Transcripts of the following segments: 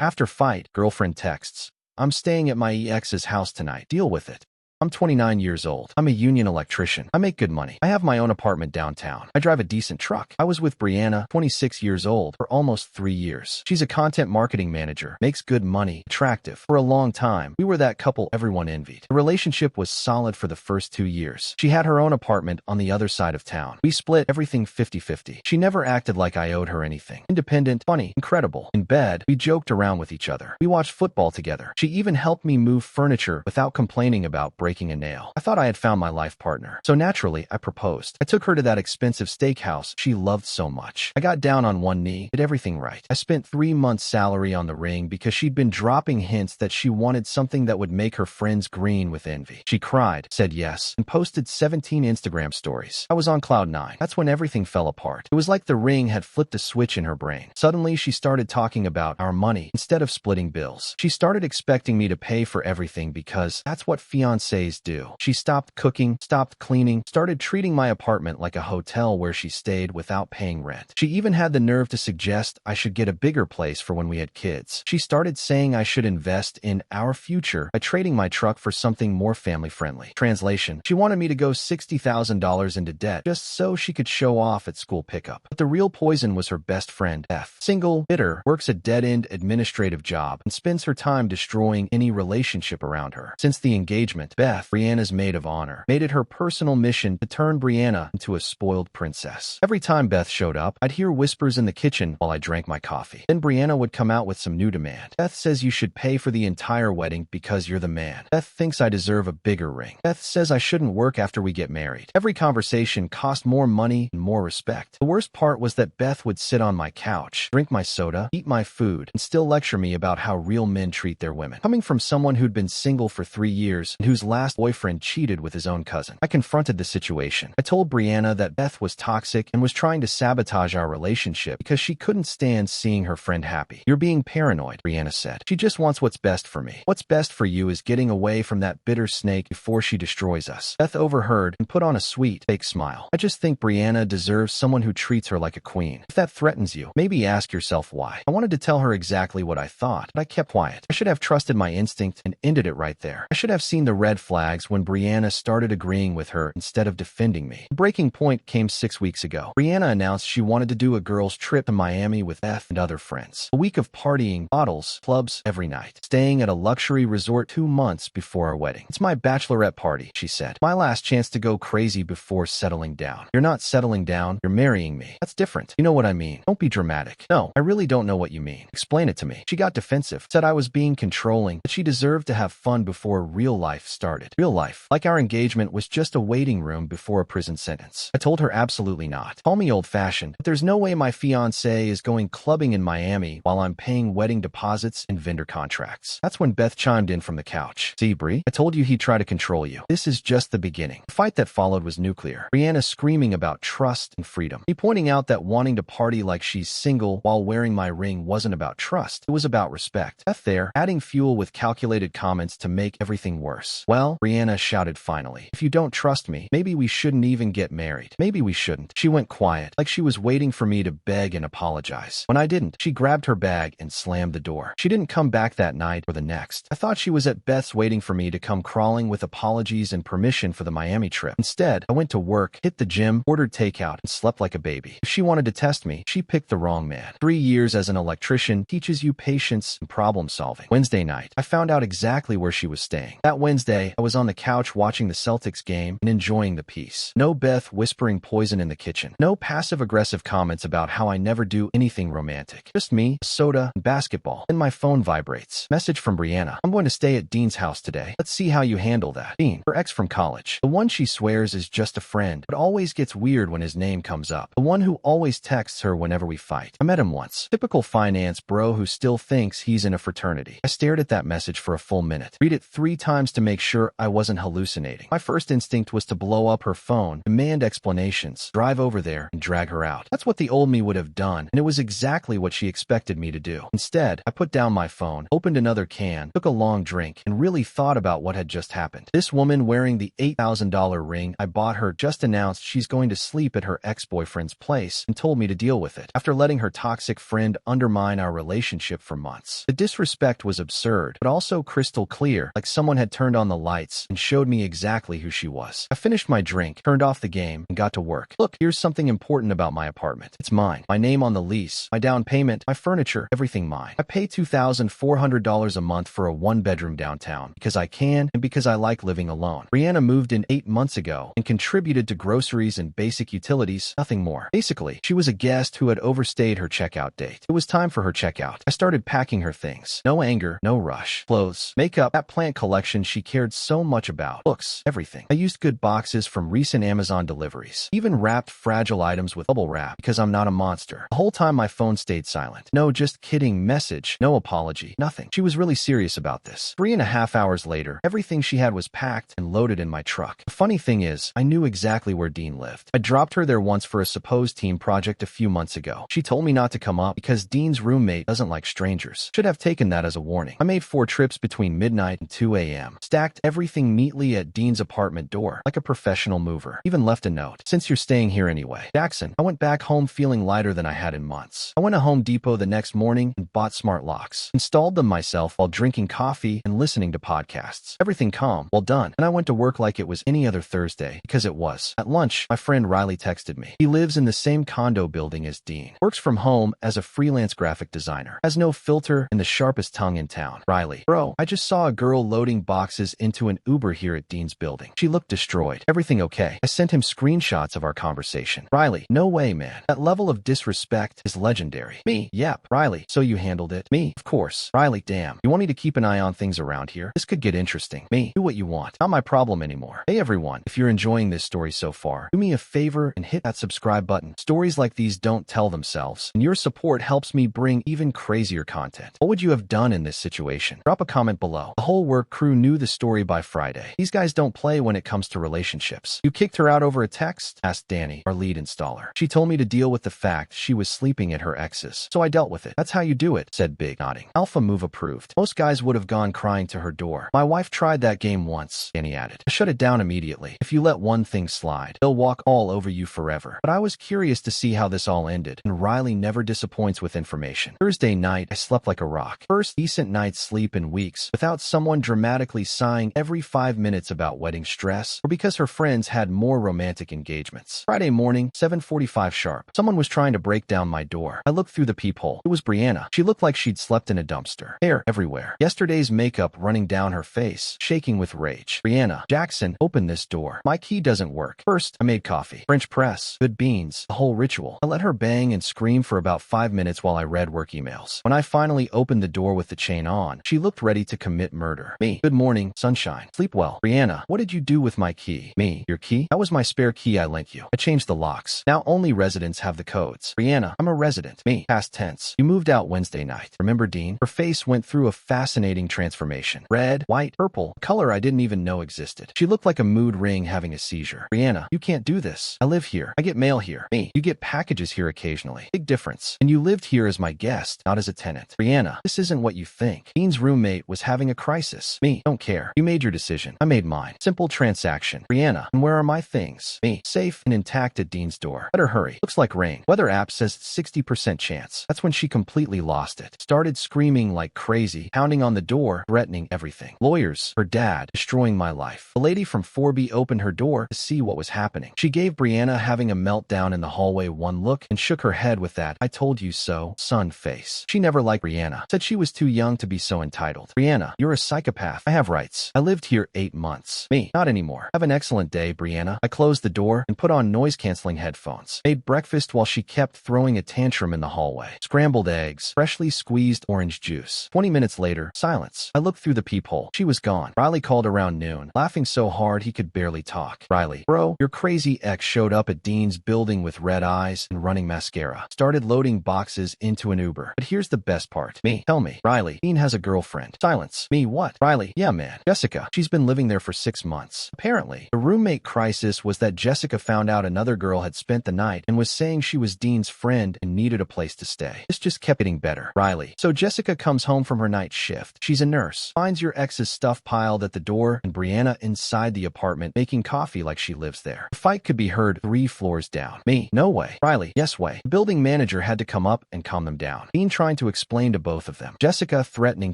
After fight, girlfriend texts, "I'm staying at my ex's house tonight. Deal with it." I'm 29 years old. I'm a union electrician. I make good money. I have my own apartment downtown. I drive a decent truck. I was with Brianna, 26 years old, for almost 3 years. She's a content marketing manager, makes good money, attractive. For a long time, we were that couple everyone envied. The relationship was solid for the first 2 years. She had her own apartment on the other side of town. We split everything 50-50. She never acted like I owed her anything. Independent, funny, incredible. In bed, we joked around with each other. We watched football together. She even helped me move furniture without complaining about breaking a nail. I thought I had found my life partner. So naturally, I proposed. I took her to that expensive steakhouse she loved so much. I got down on one knee, did everything right. I spent 3 months' salary on the ring because she'd been dropping hints that she wanted something that would make her friends green with envy. She cried, said yes, and posted 17 Instagram stories. I was on cloud 9. That's when everything fell apart. It was like the ring had flipped a switch in her brain. Suddenly, she started talking about our money instead of splitting bills. She started expecting me to pay for everything because that's what fiancés do. She stopped cooking, stopped cleaning, started treating my apartment like a hotel where she stayed without paying rent. She even had the nerve to suggest I should get a bigger place for when we had kids. She started saying I should invest in our future by trading my truck for something more family-friendly. Translation: she wanted me to go $60,000 into debt just so she could show off at school pickup. But the real poison was her best friend, Beth. Single, bitter, works a dead-end administrative job, and spends her time destroying any relationship around her. Since the engagement, Beth, Brianna's maid of honor, made it her personal mission to turn Brianna into a spoiled princess. Every time Beth showed up, I'd hear whispers in the kitchen while I drank my coffee. Then Brianna would come out with some new demand. "Beth says you should pay for the entire wedding because you're the man. Beth thinks I deserve a bigger ring. Beth says I shouldn't work after we get married." Every conversation cost more money and more respect. The worst part was that Beth would sit on my couch, drink my soda, eat my food, and still lecture me about how real men treat their women. Coming from someone who'd been single for 3 years and whose last boyfriend cheated with his own cousin, I confronted the situation. I told Brianna that Beth was toxic and was trying to sabotage our relationship because she couldn't stand seeing her friend happy. "You're being paranoid," Brianna said. "She just wants what's best for me. What's best for you is getting away from that bitter snake before she destroys us." Beth overheard and put on a sweet, fake smile. "I just think Brianna deserves someone who treats her like a queen. If that threatens you, maybe ask yourself why." I wanted to tell her exactly what I thought, but I kept quiet. I should have trusted my instinct and ended it right there. I should have seen the red flags when Brianna started agreeing with her instead of defending me. The breaking point came 6 weeks ago. Brianna announced she wanted to do a girls' trip to Miami with Beth and other friends. A week of partying, bottles, clubs every night. Staying at a luxury resort 2 months before our wedding. "It's my bachelorette party," she said. "My last chance to go crazy before settling down." "You're not settling down, you're marrying me. That's different. You know what I mean. Don't be dramatic." "No, I really don't know what you mean. Explain it to me." She got defensive, said I was being controlling, that she deserved to have fun before real life started. Real life, like our engagement was just a waiting room before a prison sentence. I told her absolutely not. Call me old-fashioned, but there's no way my fiancé is going clubbing in Miami while I'm paying wedding deposits and vendor contracts. That's when Beth chimed in from the couch. "See, Bri, I told you he'd try to control you. This is just the beginning." The fight that followed was nuclear. Brianna screaming about trust and freedom. Me pointing out that wanting to party like she's single while wearing my ring wasn't about trust. It was about respect. Beth there, adding fuel with calculated comments to make everything worse. "Well," Brianna shouted finally, "if you don't trust me, maybe we shouldn't even get married. Maybe we shouldn't." She went quiet, like she was waiting for me to beg and apologize. When I didn't, she grabbed her bag and slammed the door. She didn't come back that night or the next. I thought she was at Beth's waiting for me to come crawling with apologies and permission for the Miami trip. Instead, I went to work, hit the gym, ordered takeout, and slept like a baby. If she wanted to test me, she picked the wrong man. 3 years as an electrician teaches you patience and problem solving. Wednesday night, I found out exactly where she was staying. That Wednesday, I was on the couch watching the Celtics game and enjoying the peace. No Beth whispering poison in the kitchen. No passive-aggressive comments about how I never do anything romantic. Just me, soda, and basketball. Then my phone vibrates. Message from Brianna. "I'm going to stay at Dean's house today. Let's see how you handle that." Dean, her ex from college. The one she swears is just a friend, but always gets weird when his name comes up. The one who always texts her whenever we fight. I met him once. Typical finance bro who still thinks he's in a fraternity. I stared at that message for a full minute. Read it 3 times to make sure sure I wasn't hallucinating. My first instinct was to blow up her phone, demand explanations, drive over there, and drag her out. That's what the old me would have done, and it was exactly what she expected me to do. Instead, I put down my phone, opened another can, took a long drink, and really thought about what had just happened. This woman wearing the $8,000 ring I bought her just announced she's going to sleep at her ex-boyfriend's place and told me to deal with it after letting her toxic friend undermine our relationship for months. The disrespect was absurd, but also crystal clear, like someone had turned on the lights and showed me exactly who she was. I finished my drink, turned off the game, and got to work. Look, here's something important about my apartment. It's mine. My name on the lease, my down payment, my furniture, everything mine. I pay $2,400 a month for a one-bedroom downtown because I can and because I like living alone. Brianna moved in 8 months ago and contributed to groceries and basic utilities, nothing more. Basically, she was a guest who had overstayed her checkout date. It was time for her checkout. I started packing her things. No anger, no rush. Clothes, makeup, that plant collection she cared so much about, books, everything. I used good boxes from recent Amazon deliveries. Even wrapped fragile items with bubble wrap because I'm not a monster. The whole time my phone stayed silent. No, just kidding message, no apology, nothing. She was really serious about this. 3.5 hours later, everything she had was packed and loaded in my truck. The funny thing is, I knew exactly where Dean lived. I dropped her there once for a supposed team project a few months ago. She told me not to come up because Dean's roommate doesn't like strangers. Should have taken that as a warning. I made 4 trips between midnight and 2 a.m. Stacked everything neatly at Dean's apartment door, like a professional mover. Even left a note. Since you're staying here anyway, Jackson. I went back home feeling lighter than I had in months. I went to Home Depot the next morning and bought smart locks. Installed them myself while drinking coffee and listening to podcasts. Everything calm, well done. And I went to work like it was any other Thursday, because it was. At lunch, my friend Riley texted me. He lives in the same condo building as Dean. Works from home as a freelance graphic designer. Has no filter and the sharpest tongue in town. Riley, bro, I just saw a girl loading boxes into an Uber here at Dean's building. She looked destroyed. Everything okay? I sent him screenshots of our conversation. Riley, no way, man. That level of disrespect is legendary. Me, yep. Riley, so you handled it? Me, of course. Riley, damn. You want me to keep an eye on things around here? This could get interesting. Me, do what you want. Not my problem anymore. Hey everyone, if you're enjoying this story so far, do me a favor and hit that subscribe button. Stories like these don't tell themselves, and your support helps me bring even crazier content. What would you have done in this situation? Drop a comment below. The whole work crew knew the story by Friday. These guys don't play when it comes to relationships. You kicked her out over a text? Asked Danny, our lead installer. She told me to deal with the fact she was sleeping at her ex's, so I dealt with it. That's how you do it, said Big, nodding. Alpha move approved. Most guys would have gone crying to her door. My wife tried that game once, Danny added. I shut it down immediately. If you let one thing slide, they'll walk all over you forever. But I was curious to see how this all ended, and Riley never disappoints with information. Thursday night, I slept like a rock. First decent night's sleep in weeks, without someone dramatically sighing every 5 minutes about wedding stress, or because her friends had more romantic engagements. Friday morning, 7:45 sharp. Someone was trying to break down my door. I looked through the peephole. It was Brianna. She looked like she'd slept in a dumpster. Hair everywhere. Yesterday's makeup running down her face, shaking with rage. Brianna, Jackson, open this door. My key doesn't work. First, I made coffee. French press, good beans, the whole ritual. I let her bang and scream for about 5 minutes while I read work emails. When I finally opened the door with the chain on, she looked ready to commit murder. Me, good morning, sunshine. Sleep well. Brianna, what did you do with my key? Me, your key? That was my spare key I lent you. I changed the locks. Now only residents have the codes. Brianna, I'm a resident. Me, past tense. You moved out Wednesday night. Remember Dean? Her face went through a fascinating transformation. Red, white, purple, a color I didn't even know existed. She looked like a mood ring having a seizure. Brianna, you can't do this. I live here. I get mail here. Me, you get packages here occasionally. Big difference. And you lived here as my guest, not as a tenant. Brianna, this isn't what you think. Dean's roommate was having a crisis. Me, don't care. You made your decision. I made mine. Simple transaction. Brianna, and where are my things? Me, safe and intact at Dean's door. Better hurry. Looks like rain. Weather app says 60% chance. That's when she completely lost it. Started screaming like crazy, pounding on the door, threatening everything. Lawyers, her dad, destroying my life. The lady from 4B opened her door to see what was happening. She gave Brianna having a meltdown in the hallway one look and shook her head with that "I told you so" sun face. She never liked Brianna. Said she was too young to be so entitled. Brianna, you're a psychopath. I have rights. I lived here 8 months. Me, not anymore. Have an excellent day, Brianna. I closed the door and put on noise-canceling headphones. Made breakfast while she kept throwing a tantrum in the hallway. Scrambled eggs, freshly squeezed orange juice. 20 minutes later, silence. I looked through the peephole. She was gone. Riley called around noon, laughing so hard he could barely talk. Riley, bro, your crazy ex showed up at Dean's building with red eyes and running mascara. Started loading boxes into an Uber. But here's the best part. Me, tell me. Riley, Dean has a girlfriend. Silence. Me, what? Riley, yeah man. Jessica. Jessica. She's been living there for 6 months. Apparently, the roommate crisis was that Jessica found out another girl had spent the night and was saying she was Dean's friend and needed a place to stay. This just kept getting better. Riley. So Jessica comes home from her night shift. She's a nurse. Finds your ex's stuff piled at the door and Brianna inside the apartment making coffee like she lives there. The fight could be heard 3 floors down. Me. No way. Riley. Yes way. The building manager had to come up and calm them down. Dean trying to explain to both of them. Jessica threatening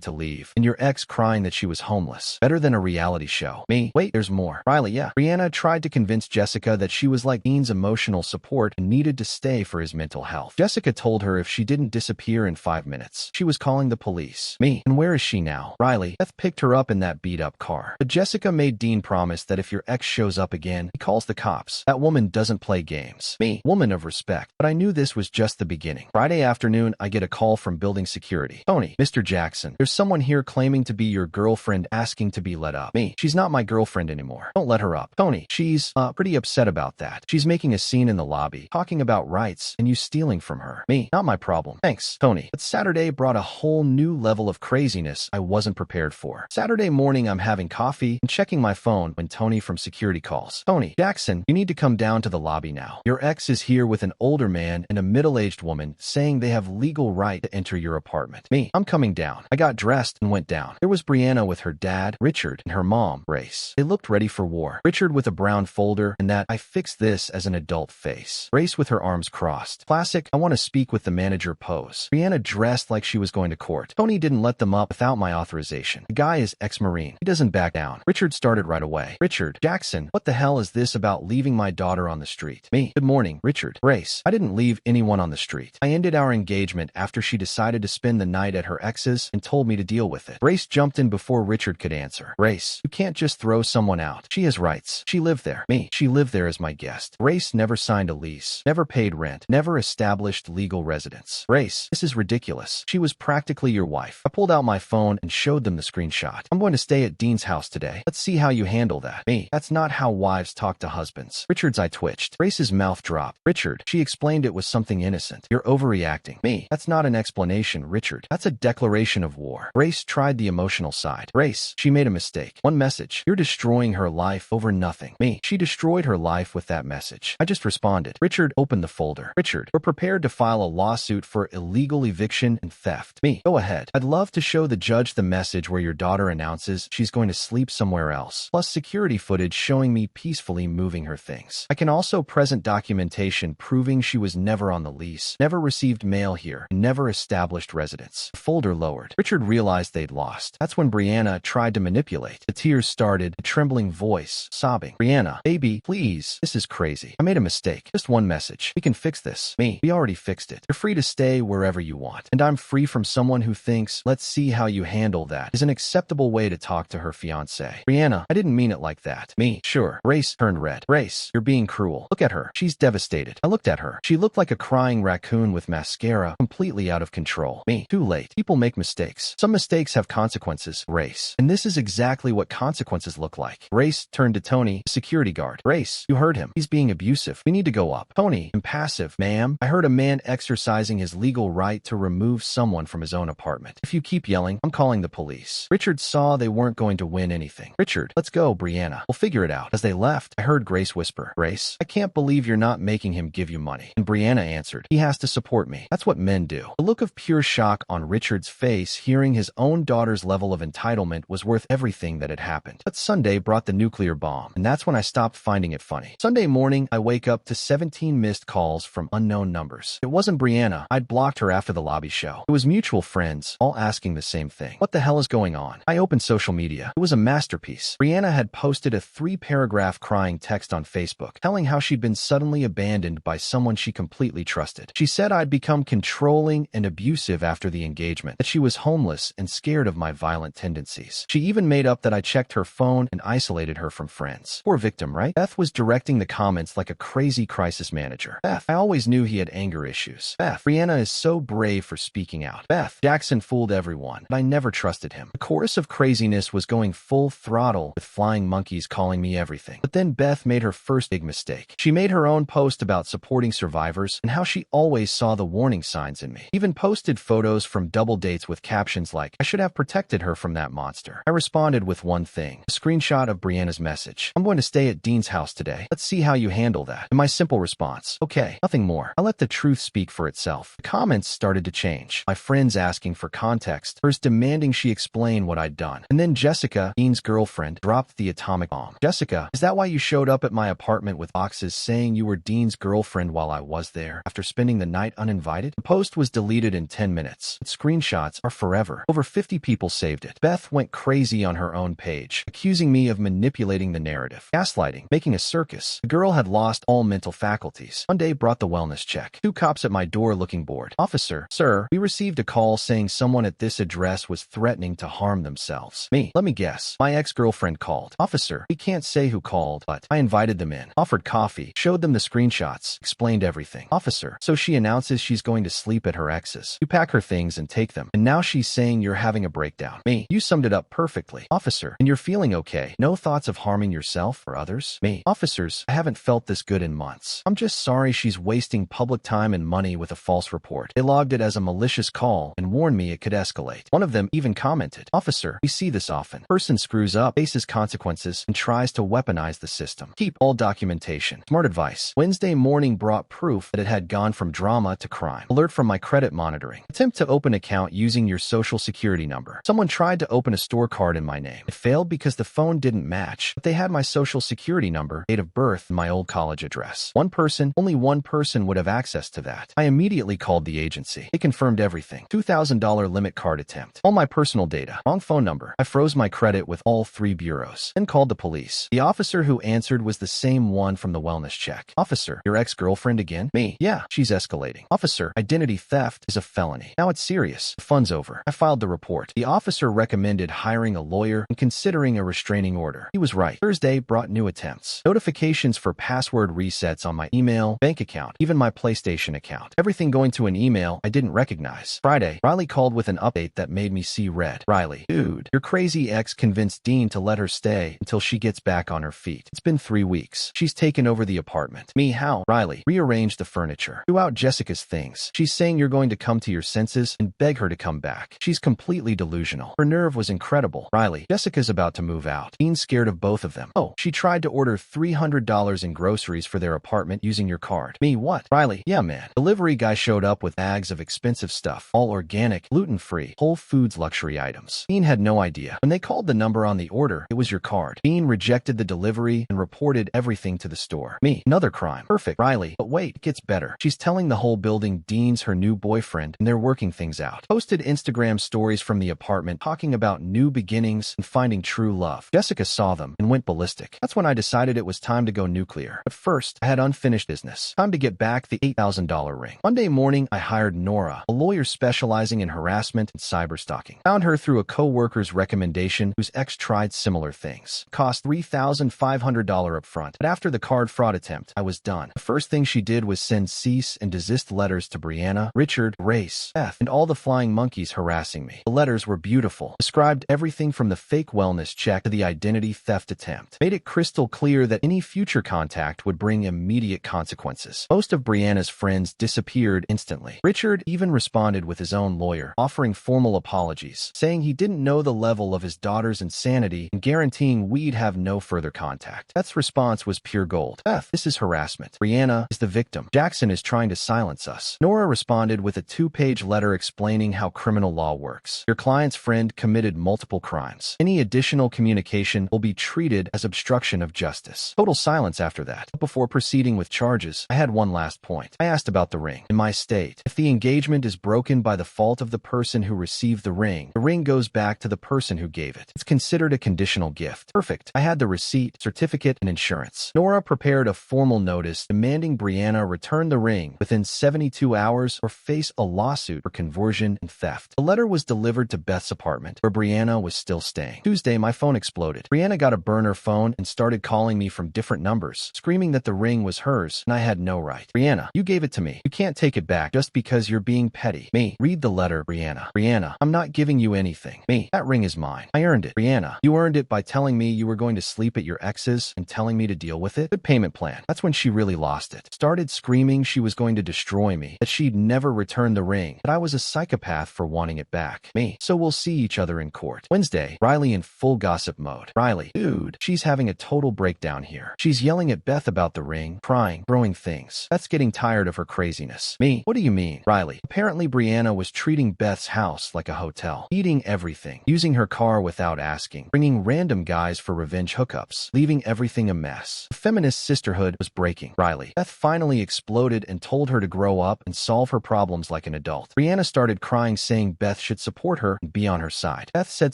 to leave. And your ex crying that she was homeless. Better than a reality show. Me. Wait, there's more. Riley. Yeah. Brianna tried to convince Jessica that she was like Dean's emotional support and needed to stay for his mental health. Jessica told her if she didn't disappear in 5 minutes, she was calling the police. Me. And where is she now? Riley. Beth picked her up in that beat-up car. But Jessica made Dean promise that if your ex shows up again, he calls the cops. That woman doesn't play games. Me. Woman of respect. But I knew this was just the beginning. Friday afternoon, I get a call from building security. Tony. Mr. Jackson. There's someone here claiming to be your girlfriend asking to be let up. Me. She's not my girlfriend anymore. Don't let her up. Tony. She's, pretty upset about that. She's making a scene in the lobby, talking about rights and you stealing from her. Me. Not my problem. Thanks, Tony. But Saturday brought a whole new level of craziness I wasn't prepared for. Saturday morning, I'm having coffee and checking my phone when Tony from security calls. Tony. Jackson, you need to come down to the lobby now. Your ex is here with an older man and a middle-aged woman saying they have legal right to enter your apartment. Me. I'm coming down. I got dressed and went down. There was Brianna with her dad, Richard, and her mom, Grace. They looked ready for war. Richard with a brown folder and that I fixed this as an adult face. Grace with her arms crossed. Classic, I want to speak with the manager pose. Brianna dressed like she was going to court. Tony didn't let them up without my authorization. The guy is ex-Marine. He doesn't back down. Richard started right away. Richard. Jackson. What the hell is this about leaving my daughter on the street? Me. Good morning. Richard. Grace. I didn't leave anyone on the street. I ended our engagement after she decided to spend the night at her ex's and told me to deal with it. Grace jumped in before Richard could answer. Grace. You can't just throw someone out. She has rights. She lived there. Me. She lived there as my guest. Grace never signed a lease. Never paid rent. Never established legal residence. Grace. This is ridiculous. She was practically your wife. I pulled out my phone and showed them the screenshot. I'm going to stay at Dean's house today. Let's see how you handle that. Me. That's not how wives talk to husbands. Richard's eye twitched. Grace's mouth dropped. Richard. She explained it was something innocent. You're overreacting. Me. That's not an explanation, Richard. That's a declaration of war. Grace tried the emotional side. Grace. She made a mistake. One message. You're destroying her life over nothing. Me. She destroyed her life with that message. I just responded. Richard opened the folder. Richard. We're prepared to file a lawsuit for illegal eviction and theft. Me. Go ahead. I'd love to show the judge the message where your daughter announces she's going to sleep somewhere else, plus security footage showing me peacefully moving her things. I can also present documentation proving she was never on the lease, never received mail here, and never established residence. The folder lowered. Richard realized they'd lost. That's when Brianna tried to manipulate. The tears started, a trembling voice, sobbing. Brianna, baby, please. This is crazy. I made a mistake. Just one message. We can fix this. Me. We already fixed it. You're free to stay wherever you want. And I'm free from someone who thinks, let's see how you handle that, is an acceptable way to talk to her fiancé. Brianna, I didn't mean it like that. Me. Sure. Grace turned red. Grace, you're being cruel. Look at her. She's devastated. I looked at her. She looked like a crying raccoon with mascara, completely out of control. Me. Too late. People make mistakes. Some mistakes have consequences. Grace. And this is exactly what consequences look like. Grace turned to Tony, the security guard. Grace, you heard him. He's being abusive. We need to go up. Tony, impassive. Ma'am, I heard a man exercising his legal right to remove someone from his own apartment. If you keep yelling, I'm calling the police. Richard saw they weren't going to win anything. Richard, let's go, Brianna. We'll figure it out. As they left, I heard Grace whisper, Grace, I can't believe you're not making him give you money. And Brianna answered, he has to support me. That's what men do. The look of pure shock on Richard's face hearing his own daughter's level of entitlement was worth everything that had happened. But Sunday brought the nuclear bomb, and that's when I stopped finding it funny. Sunday morning, I wake up to 17 missed calls from unknown numbers. It wasn't Brianna. I'd blocked her after the lobby show. It was mutual friends, all asking the same thing. What the hell is going on? I opened social media. It was a masterpiece. Brianna had posted a 3-paragraph crying text on Facebook, telling how she'd been suddenly abandoned by someone she completely trusted. She said I'd become controlling and abusive after the engagement, that she was homeless and scared of my violent tendencies. She even made up that I checked her phone and isolated her from friends. Poor victim, right? Beth was directing the comments like a crazy crisis manager. Beth, I always knew he had anger issues. Beth, Brianna is so brave for speaking out. Beth, Jackson fooled everyone, but I never trusted him. The chorus of craziness was going full throttle with flying monkeys calling me everything. But then Beth made her first big mistake. She made her own post about supporting survivors and how she always saw the warning signs in me. Even posted photos from double dates with captions like, I should have protected her from that monster. I responded responded with one thing, a screenshot of Brianna's message. I'm going to stay at Dean's house today. Let's see how you handle that. And my simple response, okay, nothing more. I let the truth speak for itself. The comments started to change. My friends asking for context, hers demanding she explain what I'd done. And then Jessica, Dean's girlfriend, dropped the atomic bomb. Jessica, is that why you showed up at my apartment with boxes saying you were Dean's girlfriend while I was there after spending the night uninvited? The post was deleted in 10 minutes. But screenshots are forever. Over 50 people saved it. Beth went crazy on her own page, accusing me of manipulating the narrative, gaslighting, making a circus. The girl had lost all mental faculties. One day brought the wellness check. 2 cops at my door looking bored. Officer, sir, we received a call saying someone at this address was threatening to harm themselves. Me, let me guess. My ex-girlfriend called. Officer, we can't say who called, but I invited them in, offered coffee, showed them the screenshots, explained everything. Officer, so she announces she's going to sleep at her ex's. You pack her things and take them, and now she's saying you're having a breakdown. Me, you summed it up perfectly. Officer, and you're feeling okay. No thoughts of harming yourself or others? Me, officers, I haven't felt this good in months. I'm just sorry she's wasting public time and money with a false report. They logged it as a malicious call and warned me it could escalate. One of them even commented, Officer, we see this often. Person screws up, faces consequences, and tries to weaponize the system. Keep all documentation. Smart advice. Wednesday morning brought proof that it had gone from drama to crime. Alert from my credit monitoring. Attempt to open account using your social security number. Someone tried to open a store card in my name. It failed because the phone didn't match, but they had my social security number, date of birth, and my old college address. Only one person would have access to that. I immediately called the agency. They confirmed everything. $2,000 limit card attempt. All my personal data. Wrong phone number. I froze my credit with all 3 bureaus. Then called the police. The officer who answered was the same one from the wellness check. Officer, your ex-girlfriend again? Me. Yeah, she's escalating. Officer, identity theft is a felony. Now it's serious. The fun's over. I filed the report. The officer recommended hiring a lawyer and considering a restraining order. He was right. Thursday brought new attempts. Notifications for password resets on my email, bank account, even my PlayStation account. Everything going to an email I didn't recognize. Friday, Riley called with an update that made me see red. Riley, dude, your crazy ex convinced Dean to let her stay until she gets back on her feet. It's been 3 weeks. She's taken over the apartment. Me, how? Riley, rearrange the furniture. Threw out Jessica's things. She's saying you're going to come to your senses and beg her to come back. She's completely delusional. Her nerve was incredible. Riley, Jessica's about to move out. Dean's scared of both of them. Oh, she tried to order $300 in groceries for their apartment using your card. Me, what? Riley, yeah man. Delivery guy showed up with bags of expensive stuff, all organic, gluten-free, Whole Foods luxury items. Dean had no idea. When they called the number on the order, it was your card. Dean rejected the delivery and reported everything to the store. Me, another crime. Perfect. Riley, but wait, it gets better. She's telling the whole building Dean's her new boyfriend and they're working things out. Posted Instagram stories from the apartment talking about new beginnings and finding true love. Jessica saw them and went ballistic. That's when I decided it was time to go nuclear. But first, I had unfinished business. Time to get back the $8,000 ring. Monday morning, I hired Nora, a lawyer specializing in harassment and cyberstalking. Found her through a co-worker's recommendation whose ex tried similar things. Cost $3,500 up front, but after the card fraud attempt, I was done. The first thing she did was send cease and desist letters to Brianna, Richard, Race, Beth, and all the flying monkeys harassing me. The letters were beautiful, described everything from the fake wellness check to the identity theft attempt, made it crystal clear that any future contact would bring immediate consequences. Most of Brianna's friends disappeared instantly. Richard even responded with his own lawyer, offering formal apologies, saying he didn't know the level of his daughter's insanity and guaranteeing we'd have no further contact. Beth's response was pure gold. Beth, this is harassment. Brianna is the victim. Jackson is trying to silence us. Nora responded with a 2-page letter explaining how criminal law works. Your client's friend committed multiple crimes. Any additional communication will be treated as obstruction of justice. Total silence after that. But before proceeding with charges, I had one last point. I asked about the ring. In my state, if the engagement is broken by the fault of the person who received the ring goes back to the person who gave it. It's considered a conditional gift. Perfect. I had the receipt, certificate, and insurance. Nora prepared a formal notice demanding Brianna return the ring within 72 hours or face a lawsuit for conversion and theft. The letter was delivered to Beth's apartment, where Brianna was still staying. Tuesday, my phone exploded. Brianna got a burner phone and started calling me from different numbers, screaming that the ring was hers and I had no right. Brianna, you gave it to me. You can't take it back just because you're being petty. Me, read the letter, Brianna. Brianna, I'm not giving you anything. Me, that ring is mine. I earned it. Brianna, you earned it by telling me you were going to sleep at your ex's and telling me to deal with it. Good payment plan. That's when she really lost it. Started screaming she was going to destroy me, that she'd never return the ring, that I was a psychopath for wanting it back. Me, so we'll see each other in court. Wednesday, Tuesday, Riley in full gossip mode. Riley, dude, she's having a total breakdown here. She's yelling at Beth about the ring, crying, throwing things. Beth's getting tired of her craziness. Me, what do you mean? Riley, apparently Brianna was treating Beth's house like a hotel, eating everything, using her car without asking, bringing random guys for revenge hookups, leaving everything a mess. The feminist sisterhood was breaking. Riley, Beth finally exploded and told her to grow up and solve her problems like an adult. Brianna started crying, saying Beth should support her and be on her side. Beth said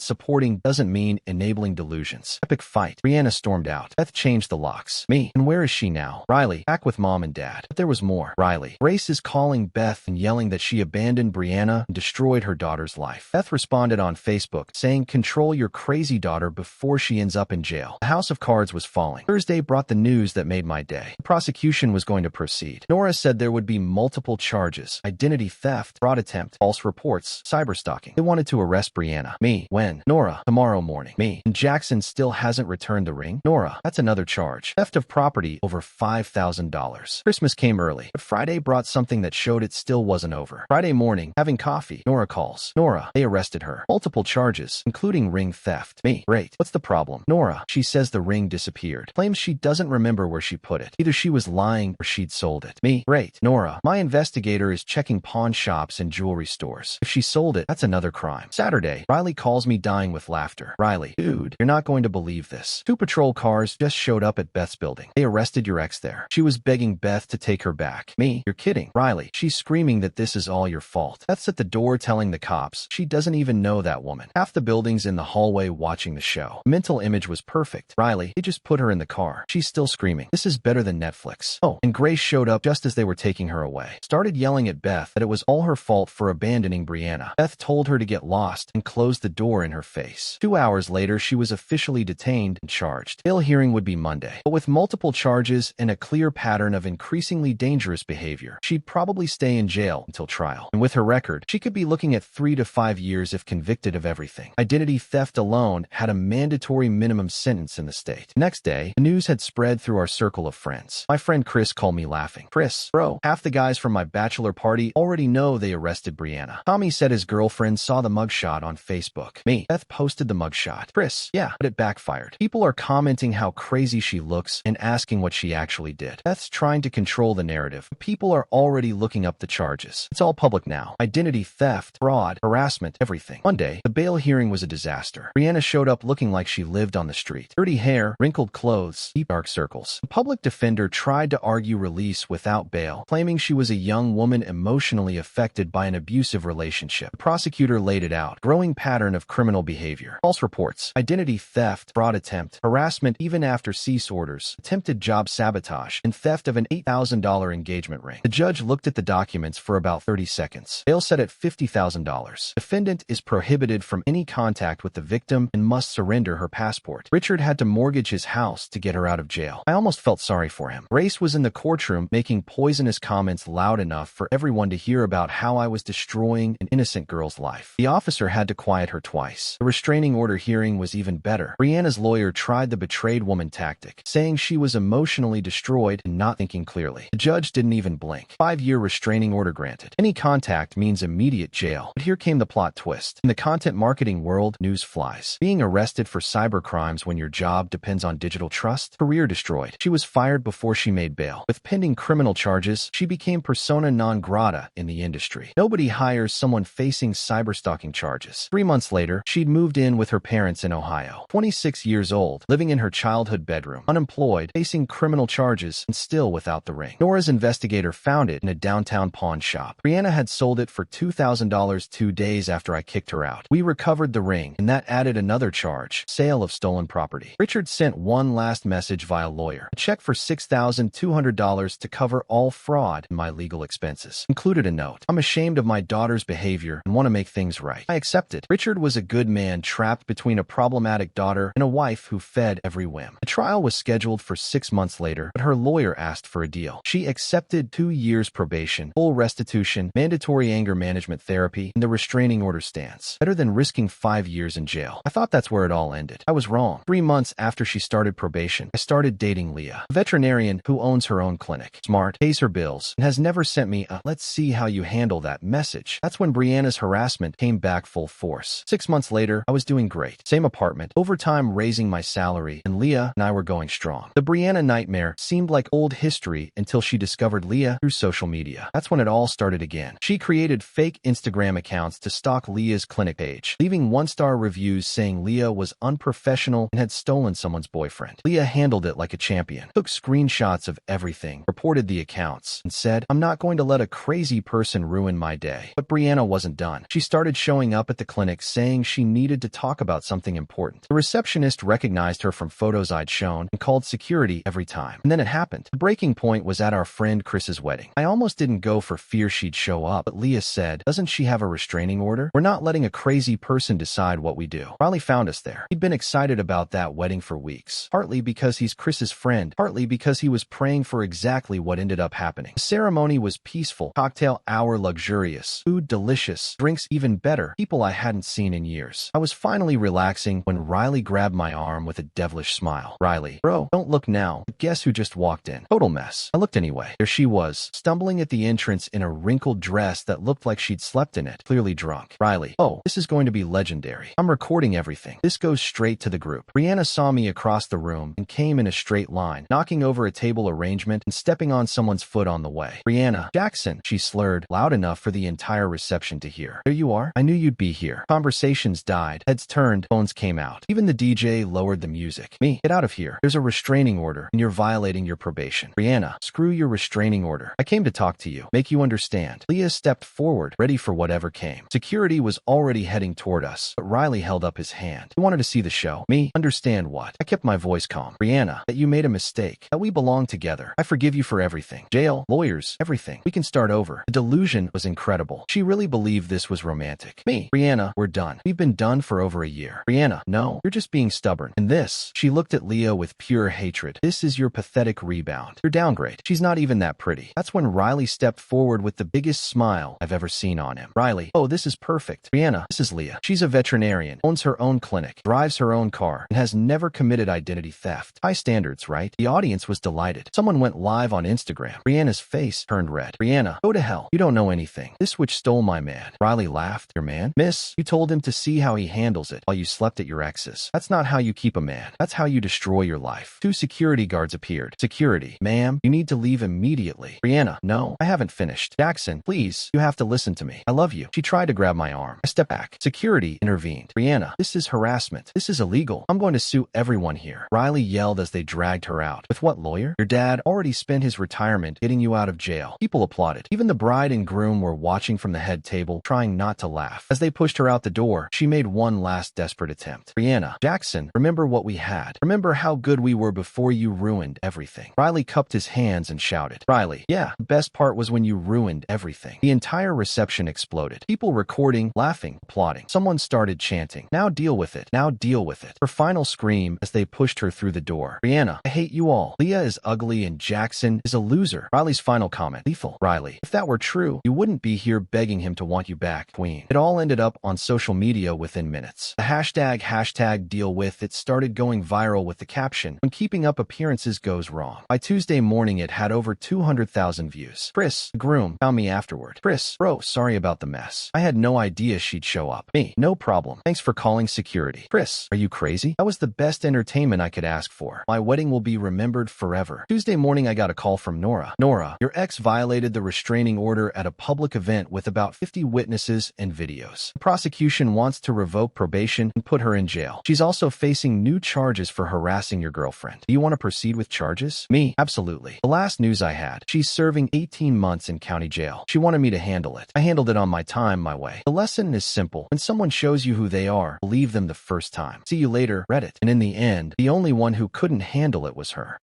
supporting doesn't mean enabling delusions. Epic fight. Brianna stormed out. Beth changed the locks. Me, and where is she now? Riley, back with mom and dad. But there was more. Riley, Grace is calling Beth and yelling that she abandoned Brianna and destroyed her daughter's life. Beth responded on Facebook, saying control your crazy daughter before she ends up in jail. The house of cards was falling. Thursday brought the news that made my day. The prosecution was going to proceed. Nora said there would be multiple charges: identity theft, fraud attempt, false reports, cyberstalking. They wanted to arrest Brianna. Me, when? Nora, tomorrow morning. Me, and Jackson still hasn't returned the ring? Nora, that's another charge. Theft of property over $5,000. Christmas came early, but Friday brought something that showed it still wasn't over. Friday morning, having coffee, Nora calls. Nora, they arrested her. Multiple charges, including ring theft. Me, great. What's the problem? Nora, she says the ring disappeared. Claims she doesn't remember where she put it. Either she was lying or she'd sold it. Me, great. Nora, my investigator is checking pawn shops and jewelry stores. If she sold it, that's another crime. Saturday, Riley calls me dying with laughter. Riley, dude, you're not going to believe this. 2 patrol cars just showed up at Beth's building. They arrested your ex there. She was begging Beth to take her back. Me, you're kidding. Riley, she's screaming that this is all your fault. Beth's at the door telling the cops she doesn't even know that woman. Half the building's in the hallway watching the show. The mental image was perfect. Riley, they just put her in the car. She's still screaming. This is better than Netflix. Oh, and Grace showed up just as they were taking her away. Started yelling at Beth that it was all her fault for abandoning Brianna. Beth told her to get lost and closed the door in her face. 2 hours later, she was officially detained and charged. Bail hearing would be Monday. But with multiple charges and a clear pattern of increasingly dangerous behavior, she'd probably stay in jail until trial. And with her record, she could be looking at 3 to 5 years if convicted of everything. Identity theft alone had a mandatory minimum sentence in the state. Next day, the news had spread through our circle of friends. My friend Chris called me laughing. Chris, bro, half the guys from my bachelor party already know they arrested Brianna. Tommy said his girlfriend saw the mugshot on Facebook. Me, Beth posted the mugshot. Chris, yeah, but it backfired. People are commenting how crazy she looks and asking what she actually did. Beth's trying to control the narrative. People are already looking up the charges. It's all public now. Identity theft, fraud, harassment, everything. Monday, the bail hearing was a disaster. Brianna showed up looking like she lived on the street. Dirty hair, wrinkled clothes, deep dark circles. The public defender tried to argue release without bail, claiming she was a young woman emotionally affected by an abusive relationship. The prosecutor laid it out. Growing pattern of criminal behavior. False reports, identity theft, fraud attempt, harassment even after cease orders, attempted job sabotage, and theft of an $8,000 engagement ring. The judge looked at the documents for about 30 seconds. Bail set at $50,000. Defendant is prohibited from any contact with the victim and must surrender her passport. Richard had to mortgage his house to get her out of jail. I almost felt sorry for him. Grace was in the courtroom making poisonous comments loud enough for everyone to hear about how I was destroying an innocent girl's life. The officer had to quiet her twice. The restraining order hearing was even better. Brianna's lawyer tried the betrayed woman tactic, saying she was emotionally destroyed and not thinking clearly. The judge didn't even blink. 5-year restraining order granted. Any contact means immediate jail. But here came the plot twist. In the content marketing world, news flies. Being arrested for cybercrimes when your job depends on digital trust? Career destroyed. She was fired before she made bail. With pending criminal charges, she became persona non grata in the industry. Nobody hires someone facing cyberstalking charges. 3 months later, she'd moved in with her parents in Ohio. 26 years old, living in her childhood bedroom, unemployed, facing criminal charges, and still without the ring. Nora's investigator found it in a downtown pawn shop. Brianna had sold it for $2,000 2 days after I kicked her out. We recovered the ring, and that added another charge: sale of stolen property. Richard sent one last message via lawyer: a check for $6,200 to cover all fraud and my legal expenses. Included a note: I'm ashamed of my daughter's behavior and want to make things right. I accepted. Richard was a good man trapped between a problematic daughter and a wife who fed every whim. The trial was scheduled for 6 months later, but her lawyer asked for a deal. She accepted 2 years probation, full restitution, mandatory anger management therapy, and the restraining order stands. Better than risking 5 years in jail. I thought that's where it all ended. I was wrong. 3 months after she started probation, I started dating Leah, a veterinarian who owns her own clinic. Smart, pays her bills, and has never sent me a "let's see how you handle that" message. That's when Brianna's harassment came back full force. 6 months later, Leah, I was doing great. Same apartment, overtime raising my salary, and Leah and I were going strong. The Brianna nightmare seemed like old history until she discovered Leah through social media. That's when it all started again. She created fake Instagram accounts to stalk Leah's clinic page, leaving one-star reviews saying Leah was unprofessional and had stolen someone's boyfriend. Leah handled it like a champion, took screenshots of everything, reported the accounts, and said, "I'm not going to let a crazy person ruin my day." But Brianna wasn't done. She started showing up at the clinic saying she needed to talk about something important. The receptionist recognized her from photos I'd shown and called security every time. And then it happened. The breaking point was at our friend Chris's wedding. I almost didn't go for fear she'd show up, but Leah said, "Doesn't she have a restraining order? We're not letting a crazy person decide what we do." Riley found us there. He'd been excited about that wedding for weeks, partly because he's Chris's friend, partly because he was praying for exactly what ended up happening. The ceremony was peaceful, cocktail hour luxurious, food delicious, drinks even better, people I hadn't seen in years. I was finally relaxing when Riley grabbed my arm with a devilish smile. "Riley, bro, don't look now, but guess who just walked in? Total mess." I looked anyway. There she was, stumbling at the entrance in a wrinkled dress that looked like she'd slept in it, clearly drunk. "Riley, oh, this is going to be legendary. I'm recording everything. This goes straight to the group." Brianna saw me across the room and came in a straight line, knocking over a table arrangement and stepping on someone's foot on the way. "Brianna, Jackson," she slurred, loud enough for the entire reception to hear. "There you are. I knew you'd be here." Conversations died, heads turned, phones came out. Even the DJ lowered the music. "Me, get out of here. There's a restraining order, and you're violating your probation." "Brianna, screw your restraining order. I came to talk to you, make you understand." Leah stepped forward, ready for whatever came. Security was already heading toward us, but Riley held up his hand. "You wanted to see the show." "Me? Understand what?" I kept my voice calm. "Brianna, that you made a mistake, that we belong together. I forgive you for everything. Jail, lawyers, everything. We can start over." The delusion was incredible. She really believed this was romantic. "Me, Brianna, we're done. We've been done for over a year." "Brianna, no, you're just being stubborn." "And this," she looked at Leah with pure hatred, "this is your pathetic rebound. Your downgrade. She's not even that pretty." That's when Riley stepped forward with the biggest smile I've ever seen on him. "Riley, oh, this is perfect. Brianna, this is Leah. She's a veterinarian, owns her own clinic, drives her own car, and has never committed identity theft. High standards, right?" The audience was delighted. Someone went live on Instagram. Brianna's face turned red. "Brianna, go to hell. You don't know anything. This witch stole my man." Riley laughed. "Your man? Miss, you told him to see how he handles it while you slept at your ex's. That's not how you keep a man. That's how you destroy your life." Two security guards appeared. "Security, ma'am, you need to leave immediately." "Brianna, no, I haven't finished." "Jackson, please, you have to listen to me. I love you." She tried to grab my arm. I stepped back. Security intervened. "Brianna, this is harassment. This is illegal. I'm going to sue everyone here." Riley yelled as they dragged her out. "With what lawyer? Your dad already spent his retirement getting you out of jail." People applauded. Even the bride and groom were watching from the head table, trying not to laugh. As they pushed her out the door, she made one last desperate attempt. "Brianna, Jackson, remember what we had. Remember how good we were before you ruined everything." Riley cupped his hands and shouted. "Riley, yeah, the best part was when you ruined everything." The entire reception exploded. People recording, laughing, applauding. Someone started chanting, "Now deal with it. Now deal with it." Her final scream as they pushed her through the door. "Brianna, I hate you all. Leah is ugly and Jackson is a loser." Riley's final comment. "Lethal. Riley, if that were true, you wouldn't be here begging him to want you back, Queen." It all ended up on social media within minutes. The hashtag deal with it started going viral with the caption, "When keeping up appearances goes wrong." By Tuesday morning, it had over 200,000 views. Chris, the groom, found me afterward. "Chris, bro, sorry about the mess. I had no idea she'd show up." "Me, no problem. Thanks for calling security." "Chris, are you crazy? That was the best entertainment I could ask for. My wedding will be remembered forever." Tuesday morning, I got a call from Nora. "Nora, your ex violated the restraining order at a public event with about 50 witnesses and videos. The prosecution wants to revoke probation and put her in jail. She's also facing new charges for harassing your girlfriend. Do you want to proceed with charges?" "Me, absolutely. The last news I had, she's serving 18 months in county jail. She wanted me to handle it. I handled it on my time, my way." The lesson is simple. When someone shows you who they are, believe them the first time. See you later, Reddit. And in the end, the only one who couldn't handle it was her.